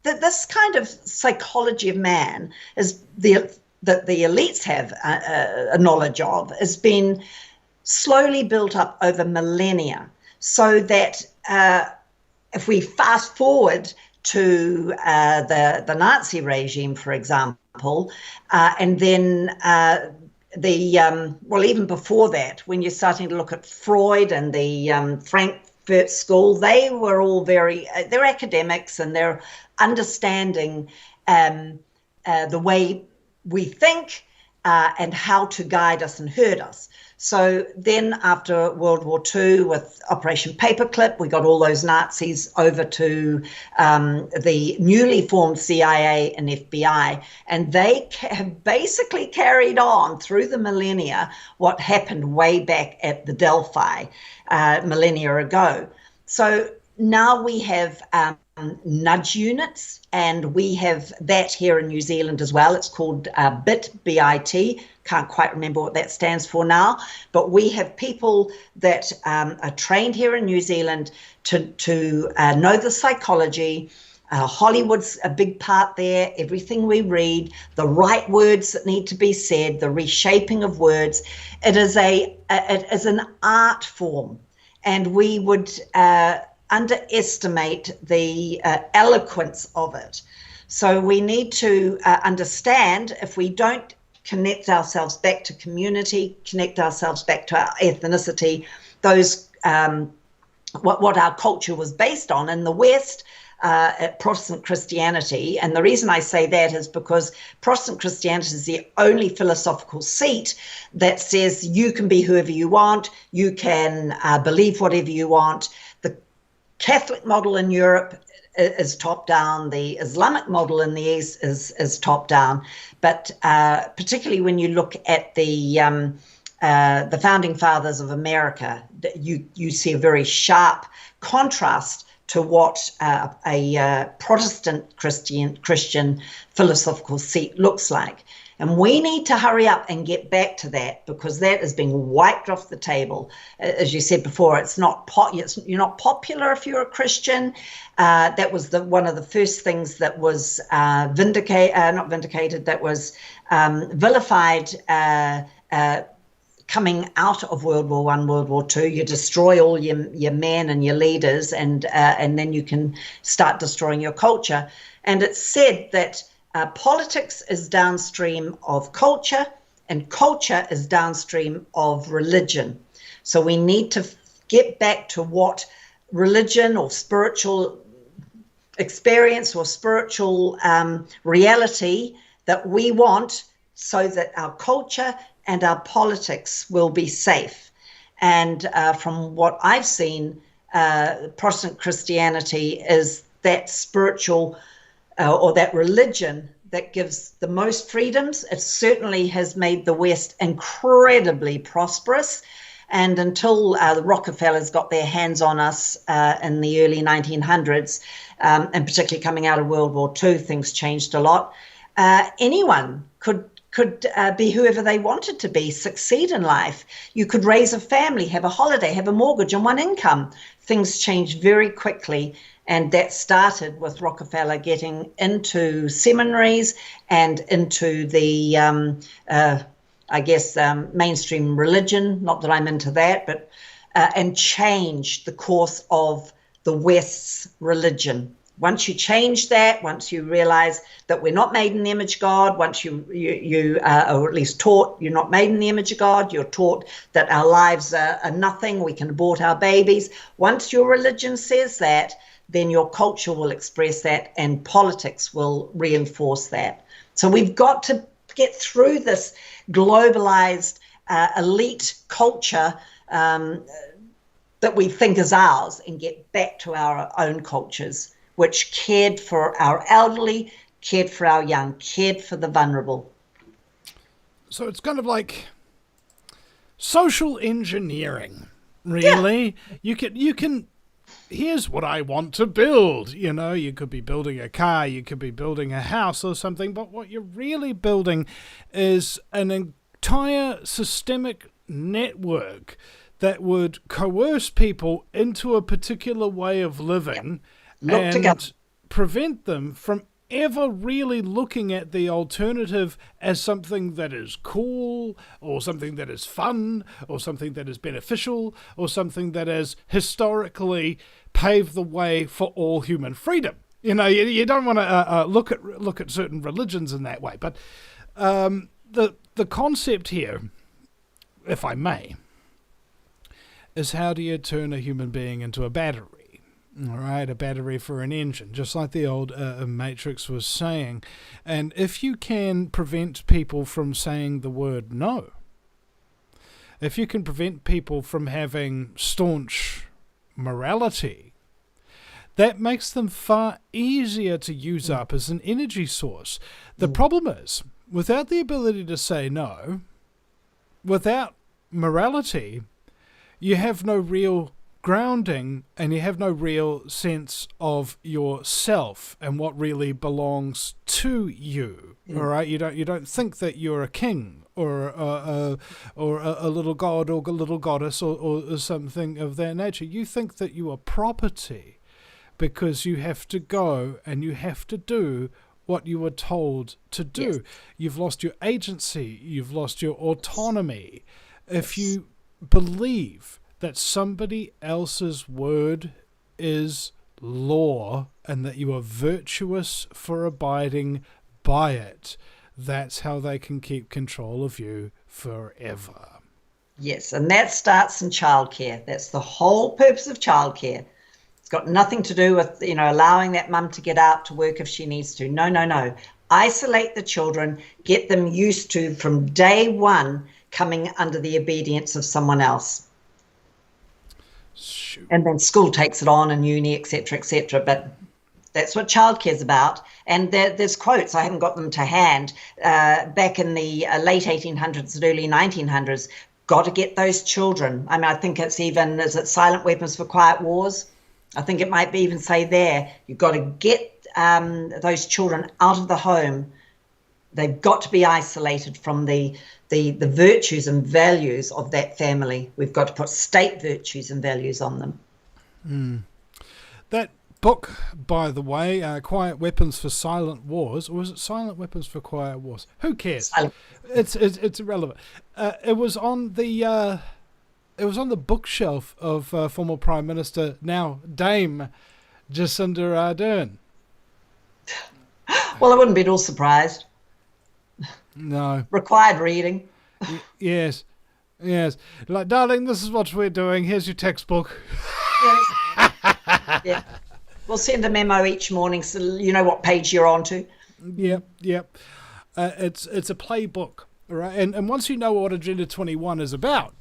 this kind of psychology of man is that the elites have a knowledge of has been slowly built up over millennia, so that if we fast forward to the Nazi regime, for example, and then even before that, when you're starting to look at Freud and the Frankfurt School, they were all they're academics, and they're understanding the way we think and how to guide us and hurt us. So then after World War II with Operation Paperclip, we got all those Nazis over to the newly formed CIA and FBI, and they have basically carried on through the millennia what happened way back at the Delphi millennia ago. So now we have nudge units, and we have that here in New Zealand as well. It's called BIT, B-I-T. Can't quite remember what that stands for now, but we have people that are trained here in New Zealand to know the psychology. Hollywood's a big part there. Everything we read, the right words that need to be said, the reshaping of words. It is an art form, and we would underestimate the eloquence of it. So we need to understand, if we don't connect ourselves back to community, connect ourselves back to our ethnicity, those what our culture was based on in the West, Protestant Christianity. And the reason I say that is because Protestant Christianity is the only philosophical seat that says you can be whoever you want, you can believe whatever you want. The Catholic model in Europe is top down. The Islamic model in the East is top down. But particularly when you look at the founding fathers of America, you see a very sharp contrast to what a Protestant Christian philosophical seat looks like. And we need to hurry up and get back to that, because that is being wiped off the table. As you said before, you're not popular if you're a Christian. That was one of the first things that was that was vilified coming out of World War I, World War II. You destroy all your men and your leaders, and then you can start destroying your culture. And it's said that politics is downstream of culture, and culture is downstream of religion. So we need to get back to what religion or spiritual experience or spiritual reality that we want, so that our culture and our politics will be safe. And from what I've seen, Protestant Christianity is that spiritual or that religion that gives the most freedoms. It certainly has made the West incredibly prosperous. And until the Rockefellers got their hands on us in the early 1900s, and particularly coming out of World War II, things changed a lot. anyone could be whoever they wanted to be, succeed in life. You could raise a family, have a holiday, have a mortgage on one income. Things changed very quickly, and that started with Rockefeller getting into seminaries and into the, mainstream religion. Not that I'm into that, but and changed the course of the West's religion. Once you change that, once you realize that we're not made in the image of God, once you or at least taught you're not made in the image of God, you're taught that our lives are nothing, we can abort our babies. Once your religion says that, then your culture will express that and politics will reinforce that. So we've got to get through this globalized elite culture that we think is ours and get back to our own cultures, which cared for our elderly, cared for our young, cared for the vulnerable. So it's kind of like social engineering, really. Yeah. You can. Here's what I want to build. You know, you could be building a car, you could be building a house or something, but what you're really building is an entire systemic network that would coerce people into a particular way of living. Yeah. And prevent them from ever really looking at the alternative as something that is cool or something that is fun or something that is beneficial or something that has historically paved the way for all human freedom. You know, you don't want to look at certain religions in that way. But the concept here, if I may, is how do you turn a human being into a battery? All right, a battery for an engine, just like the old Matrix was saying. And if you can prevent people from saying the word no, if you can prevent people from having staunch morality, that makes them far easier to use up as an energy source. The problem is, without the ability to say no, without morality, you have no real grounding and you have no real sense of yourself and what really belongs to you. All right, you don't think that you're a king or a little god or a little goddess or something of that nature. You think that you are property because you have to go and you have to do what you were told to do. Yes. You've lost your agency, you've lost your autonomy. If you believe that somebody else's word is law and that you are virtuous for abiding by it, that's how they can keep control of you forever. Yes, and that starts in childcare. That's the whole purpose of childcare. It's got nothing to do with, allowing that mum to get out to work if she needs to. No. Isolate the children, get them used to, from day one, coming under the obedience of someone else. Shoot. And then school takes it on, and uni, etc. But that's what childcare is about. And there's quotes, I haven't got them to hand, back in the late 1800s and early 1900s, got to get those children. I mean, I think it's even, is it Silent Weapons for Quiet Wars? I think it might be even say there, you've got to get those children out of the home. They've got to be isolated from the virtues and values of that family. We've got to put state virtues and values on them. That book, by the way, Quiet Weapons for Silent Wars, or was it Silent Weapons for Quiet Wars? Who cares? It's irrelevant. It was on the bookshelf of former Prime Minister, now Dame Jacinda Ardern. Well, I wouldn't be at all surprised. No. Required reading. Yes. Like, darling, this is what we're doing. Here's your textbook. Yes. Yeah. We'll send a memo each morning so you know what page you're on to. Yep. It's a playbook, right? And once you know what Agenda 21 is about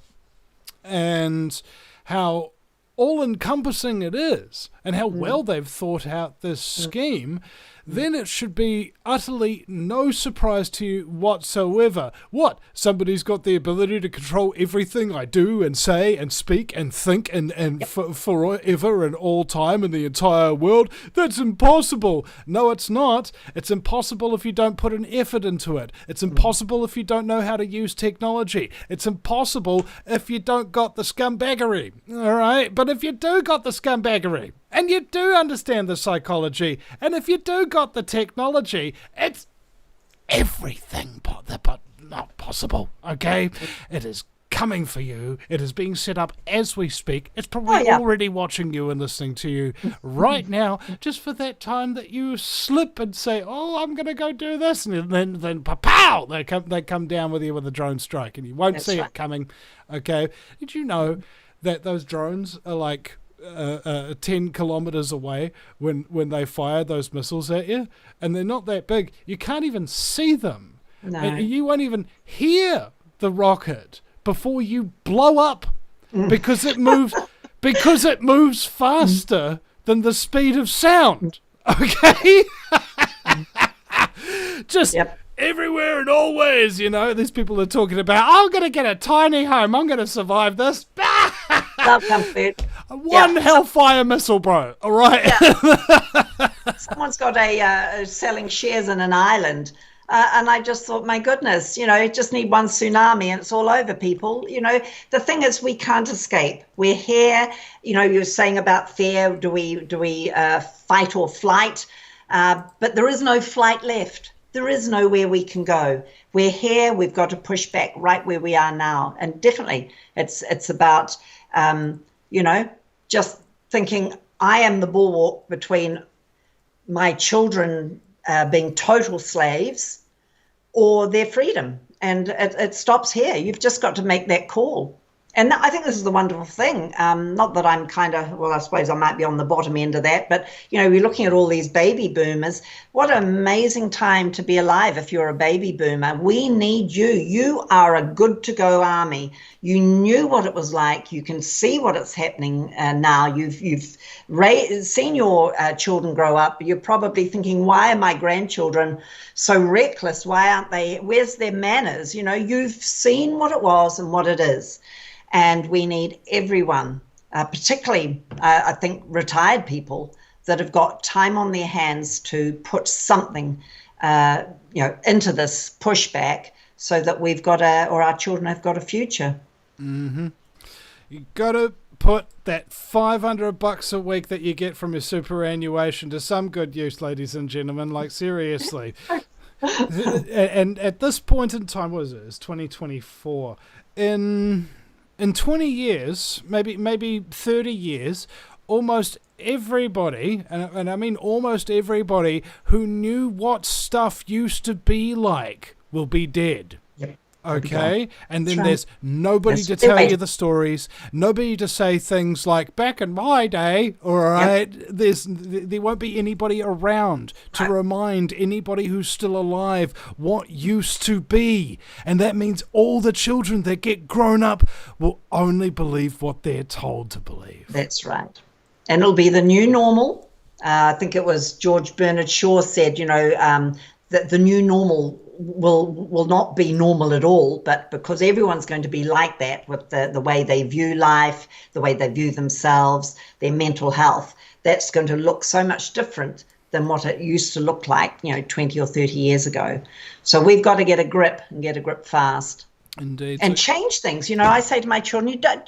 and how all-encompassing it is and how well they've thought out this scheme, then it should be utterly no surprise to you whatsoever. What? Somebody's got the ability to control everything I do and say and speak and think and forever and all time in the entire world? That's impossible. No, it's not. It's impossible if you don't put an effort into it. It's impossible if you don't know how to use technology. It's impossible if you don't got the scumbaggery. All right? But if you do got the scumbaggery, and you do understand the psychology, and if you do got the technology, it's everything but not possible, okay? It is coming for you. It is being set up as we speak. It's probably already watching you and listening to you right now, just for that time that you slip and say, oh, I'm going to go do this, and then pow, they come down with you with a drone strike, and you won't see it coming, okay? Did you know that those drones are like 10 kilometers away when they fire those missiles at you, and they're not that big? You can't even see them. No. And you won't even hear the rocket before you blow up because it moves faster than the speed of sound. Okay? Just everywhere and always, these people are talking about, I'm going to get a tiny home, I'm going to survive this. Love comfort. One Hellfire missile, bro. All right. Yeah. Someone's got selling shares in an island. And I just thought, my goodness, you just need one tsunami and it's all over, people. The thing is, we can't escape. We're here. You're saying about fear. Do we fight or flight? But there is no flight left. There is nowhere we can go. We're here. We've got to push back right where we are now. And definitely, it's about just thinking I am the bulwark between my children being total slaves or their freedom. And it stops here. You've just got to make that call. And I think this is the wonderful thing. Not that I'm I suppose I might be on the bottom end of that, but, we're looking at all these baby boomers. What an amazing time to be alive if you're a baby boomer. We need you. You are a good-to-go army. You knew what it was like. You can see what is happening now. You've seen your children grow up. You're probably thinking, why are my grandchildren so reckless? Why aren't they? Where's their manners? You've seen what it was and what it is. And we need everyone, particularly, I think, retired people that have got time on their hands to put something, into this pushback so that we've got our children have got a future. Mm-hmm. You got to put that $500 a week that you get from your superannuation to some good use, ladies and gentlemen. Like, seriously. And at this point in time, what is it? It's 2024. In 20 years, maybe 30 years, almost everybody, and I mean almost everybody, who knew what stuff used to be like will be dead. Yep. Okay? And then there's nobody to tell you the stories, nobody to say things like, back in my day, all right? Yep. There won't be anybody around to remind anybody who's still alive what used to be. And that means all the children that get grown up will only believe what they're told to believe. That's right. And it'll be the new normal. I think it was George Bernard Shaw said, that the new normal will not be normal at all, but because everyone's going to be like that with the way they view life, the way they view themselves, their mental health, that's going to look so much different than what it used to look like, 20 or 30 years ago. So we've got to get a grip and get a grip fast. Indeed. And change things. I say to my children, you don't,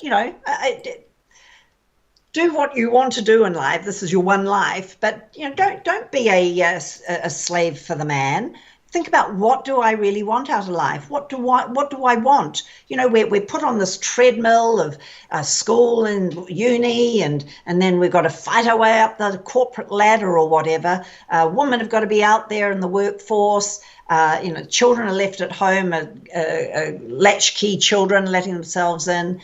do what you want to do in life. This is your one life, but don't be a slave for the man. Think about, what do I really want out of life? What do I want? We're put on this treadmill of school and uni, and then we've got to fight our way up the corporate ladder or whatever. Women have got to be out there in the workforce. Children are left at home, latchkey children letting themselves in.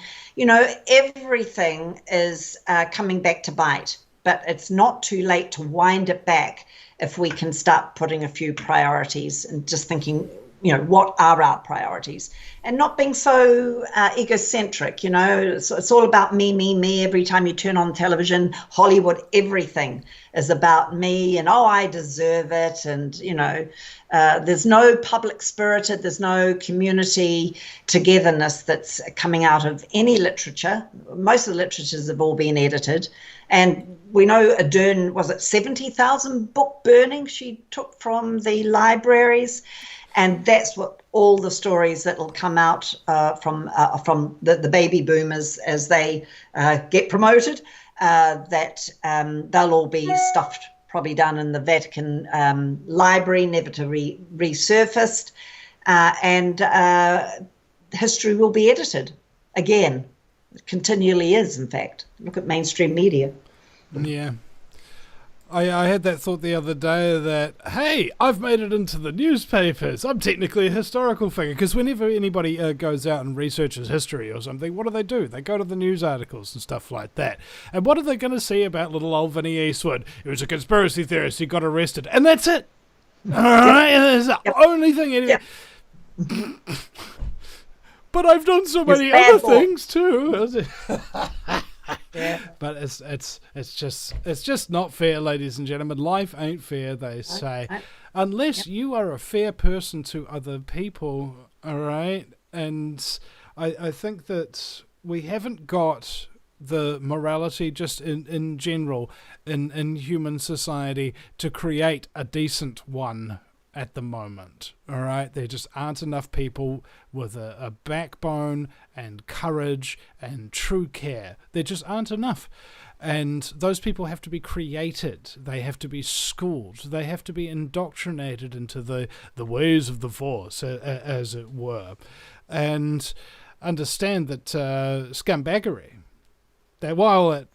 Everything is coming back to bite, but it's not too late to wind it back if we can start putting a few priorities and just thinking, what are our priorities, and not being so egocentric. It's all about me. Every time you turn on television, Hollywood, everything is about me, and I deserve it. And there's no public spirited, there's no community togetherness that's coming out of any literature. Most of the literatures have all been edited, and we know Ardern, was it 70,000 book burnings she took from the libraries? And that's what all the stories that will come out from the baby boomers as they get promoted, that they'll all be stuffed, probably done in the Vatican library, never to resurfaced, and history will be edited again. It continually is, in fact. Look at mainstream media. Yeah. I had that thought the other day that, hey, I've made it into the newspapers. I'm technically a historical figure. Because whenever anybody goes out and researches history or something, what do? They go to the news articles and stuff like that. And what are they going to see about little old Vinny Eastwood? He was a conspiracy theorist. He got arrested. And that's it. All right? That's the only thing. Yep. But I've done so many other things too. Yeah. But it's just not fair, ladies and gentlemen. Life ain't fair, they say, unless you are a fair person to other people. All right, and I think that we haven't got the morality just in general in human society to create a decent one at the moment. All right, there just aren't enough people with a backbone and courage and true care. There just aren't enough, and those people have to be created. They have to be schooled. They have to be indoctrinated into the ways of the Force, as it were, and understand that scumbaggery, that while it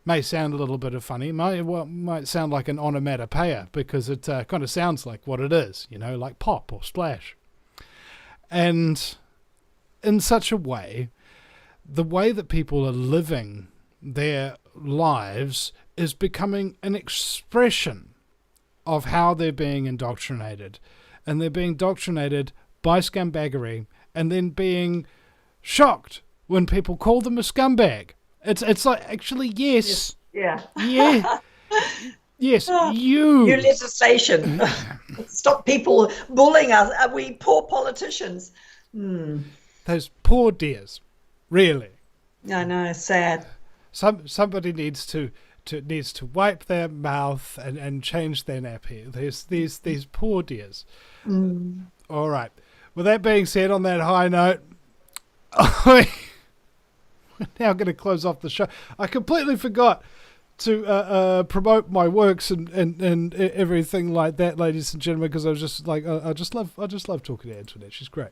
may sound a little bit of funny, might sound like an onomatopoeia, because it kind of sounds like what it is, like pop or splash. And in such a way, the way that people are living their lives is becoming an expression of how they're being indoctrinated. And they're being indoctrinated by scumbaggery, and then being shocked when people call them a scumbag. It's like, actually, yes. Yeah. Yeah. Yes, you. New legislation. Stop people bullying us. We poor politicians. Those poor dears. Really. I know, sad. Somebody needs to wipe their mouth and change their nappy. These poor dears. All right. With that being said, on that high note, we're now going to close off the show. I completely forgot to promote my works and everything like that, ladies and gentlemen, because I was just like, I just love talking to Antoinette. She's great.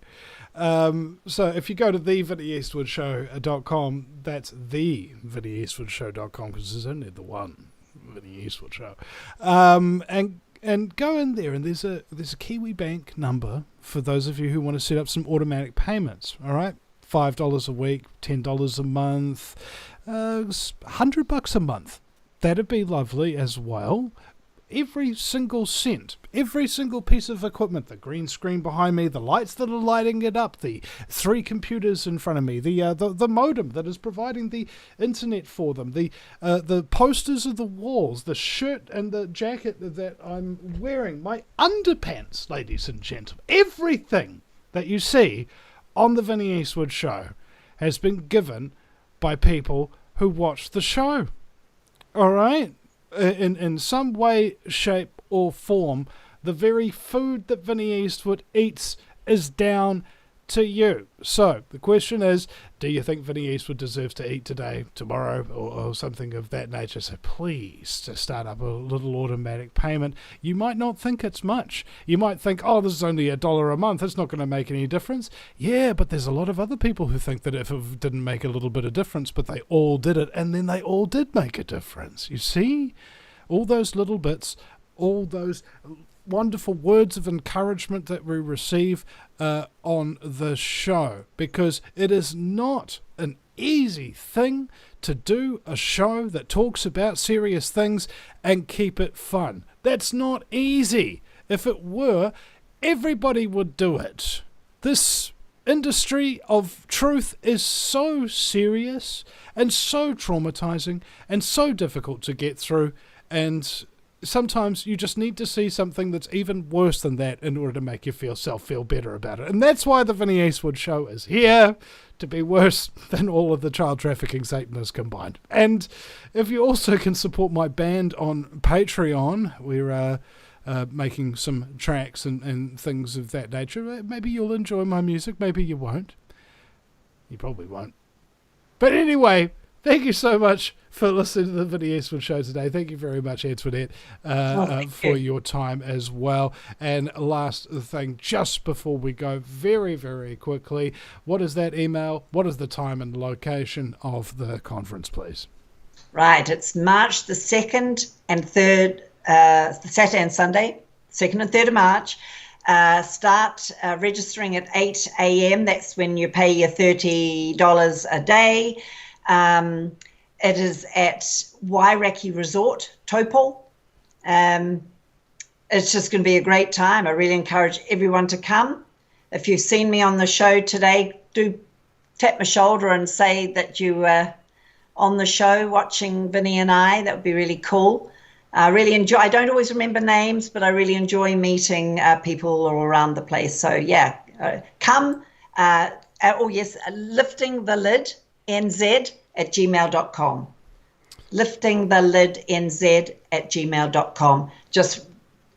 So if you go to thevinnyeastwoodshow.com, that's thevinnyeastwoodshow.com, because there's only the one Vinny Eastwood show, and go in there, and there's a KIWIBANK number for those of you who want to set up some automatic payments. All right. $5 a week, $10 a month, $100 a month. That'd be lovely as well. Every single cent, every single piece of equipment, the green screen behind me, the lights that are lighting it up, the 3 computers in front of me, the modem that is providing the internet for them, the posters of the walls, the shirt and the jacket that I'm wearing, my underpants, ladies and gentlemen, everything that you see on the Vinny Eastwood show has been given by people who watch the show. All right? In some way, shape, or form, the very food that Vinny Eastwood eats is down to you. So, the question is, do you think Vinny Eastwood deserves to eat today, tomorrow, or something of that nature? So please, to start up a little automatic payment. You might not think it's much. You might think, oh, this is only $1 a month. It's not going to make any difference. Yeah, but there's a lot of other people who think that if it didn't make a little bit of difference, but they all did it, and then they all did make a difference. You see? All those little bits, all those wonderful words of encouragement that we receive on the show, because it is not an easy thing to do a show that talks about serious things and keep it fun. That's not easy. If it were, everybody would do it. This industry of truth is so serious and so traumatizing and so difficult to get through, and sometimes you just need to see something that's even worse than that in order to make yourself feel better about it. And that's why the Vinny Eastwood Show is here, to be worse than all of the child trafficking Satanists combined. And if you also can support my band on Patreon, we're making some tracks and things of that nature. Maybe you'll enjoy my music, maybe you won't. You probably won't. But anyway, thank you so much for listening to the Vinny Eastwood Show today. Thank you very much, Antoinette, for your time as well. And last thing, just before we go, very, very quickly, what is that email? What is the time and location of the conference, please? Right, it's March the 2nd and 3rd, Saturday and Sunday, 2nd and 3rd of March. Start registering at 8 a.m. That's when you pay your $30 a day. It is at Wairakei Resort, Taupo. It's just going to be a great time. I really encourage everyone to come. If you've seen me on the show today, do tap my shoulder and say that you were on the show watching Vinny and I. That would be really cool. I really enjoy, I don't always remember names, but I really enjoy meeting people all around the place. So yeah, come. Lifting the Lid NZ@gmail.com. liftingthelidnz@gmail.com. Just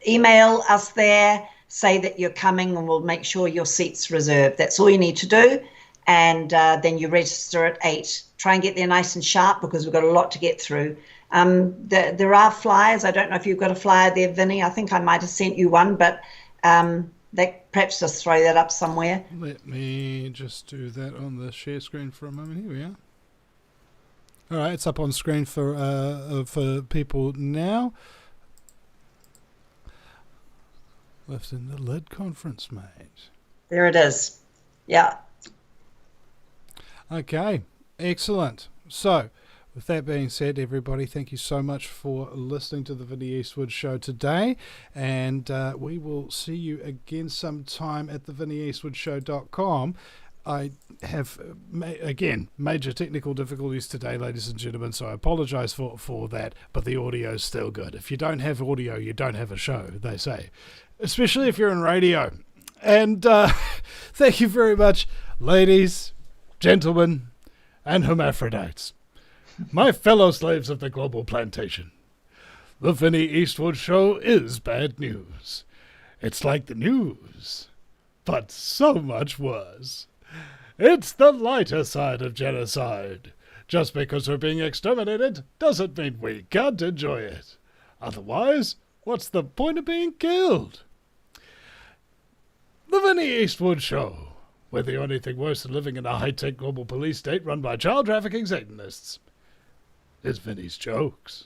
email us there, say that you're coming, and we'll make sure your seat's reserved. That's all you need to do. And then you register at 8. Try and get there nice and sharp because we've got a lot to get through. There are flyers. I don't know if you've got a flyer there, Vinny. I think I might have sent you one, but perhaps just throw that up somewhere. Let me just do that on the share screen for a moment. Here we are. All right, it's up on screen for people now. Lifting the Lid conference, mate. There it is. Yeah. Okay, excellent. So, with that being said, everybody, thank you so much for listening to the Vinny Eastwood Show today. And we will see you again sometime at thevinnieeastwoodshow.com. I have, again, major technical difficulties today, ladies and gentlemen, so I apologize for that, but the audio is still good. If you don't have audio, you don't have a show, they say, especially if you're in radio. And thank you very much, ladies, gentlemen, and hermaphrodites. My fellow slaves of the global plantation. The Vinny Eastwood Show is bad news. It's like the news, but so much worse. It's the lighter side of genocide. Just because we're being exterminated doesn't mean we can't enjoy it. Otherwise, what's the point of being killed? The Vinny Eastwood Show, where the only thing worse than living in a high-tech global police state run by child trafficking Satanists is Vinny's jokes.